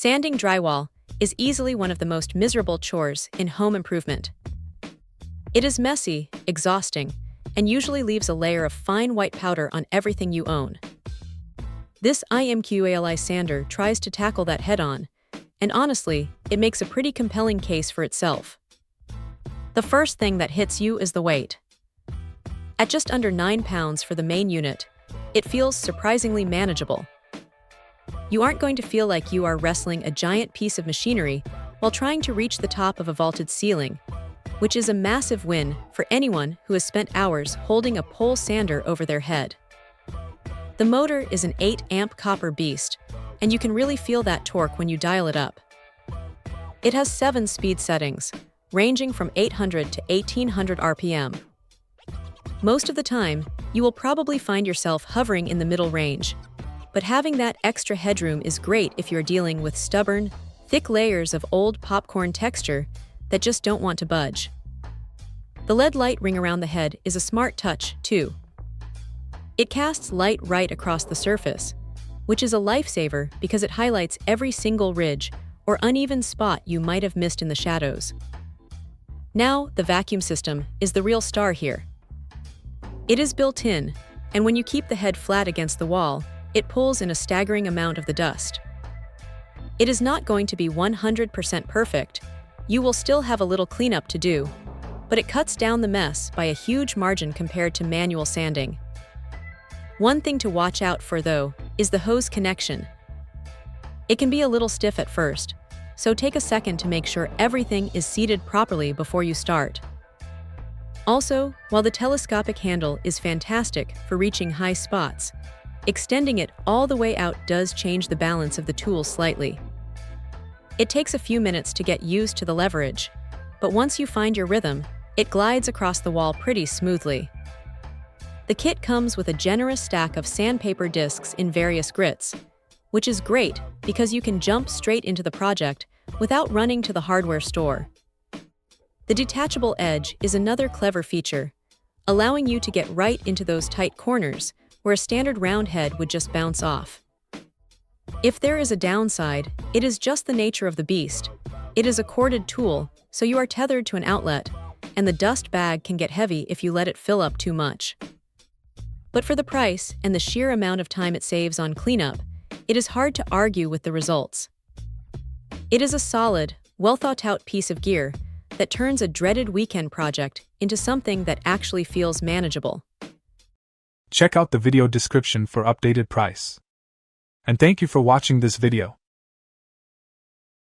Sanding drywall is easily one of the most miserable chores in home improvement. It is messy, exhausting, and usually leaves a layer of fine white powder on everything you own. This IMQUALI sander tries to tackle that head-on, and honestly, it makes a pretty compelling case for itself. The first thing that hits you is the weight. At just under 9 pounds for the main unit, it feels surprisingly manageable. You aren't going to feel like you are wrestling a giant piece of machinery while trying to reach the top of a vaulted ceiling, which is a massive win for anyone who has spent hours holding a pole sander over their head. The motor is an 8-amp copper beast, and you can really feel that torque when you dial it up. It has 7 speed settings, ranging from 800 to 1800 RPM. Most of the time, you will probably find yourself hovering in the middle range, but having that extra headroom is great if you're dealing with stubborn, thick layers of old popcorn texture that just don't want to budge. The LED light ring around the head is a smart touch, too. It casts light right across the surface, which is a lifesaver because it highlights every single ridge or uneven spot you might have missed in the shadows. Now, the vacuum system is the real star here. It is built in, and when you keep the head flat against the wall, it pulls in a staggering amount of the dust. It is not going to be 100% perfect. You will still have a little cleanup to do, but it cuts down the mess by a huge margin compared to manual sanding. One thing to watch out for, though, is the hose connection. It can be a little stiff at first, so take a second to make sure everything is seated properly before you start. Also, while the telescopic handle is fantastic for reaching high spots, extending it all the way out does change the balance of the tool slightly. It takes a few minutes to get used to the leverage, but once you find your rhythm, it glides across the wall pretty smoothly. The kit comes with a generous stack of sandpaper discs in various grits, which is great because you can jump straight into the project without running to the hardware store. The detachable edge is another clever feature, allowing you to get right into those tight corners where a standard round head would just bounce off. If there is a downside, it is just the nature of the beast. It is a corded tool, so you are tethered to an outlet, and the dust bag can get heavy if you let it fill up too much. But for the price and the sheer amount of time it saves on cleanup, it is hard to argue with the results. It is a solid, well-thought-out piece of gear that turns a dreaded weekend project into something that actually feels manageable. Check out the video description for updated price. And thank you for watching this video.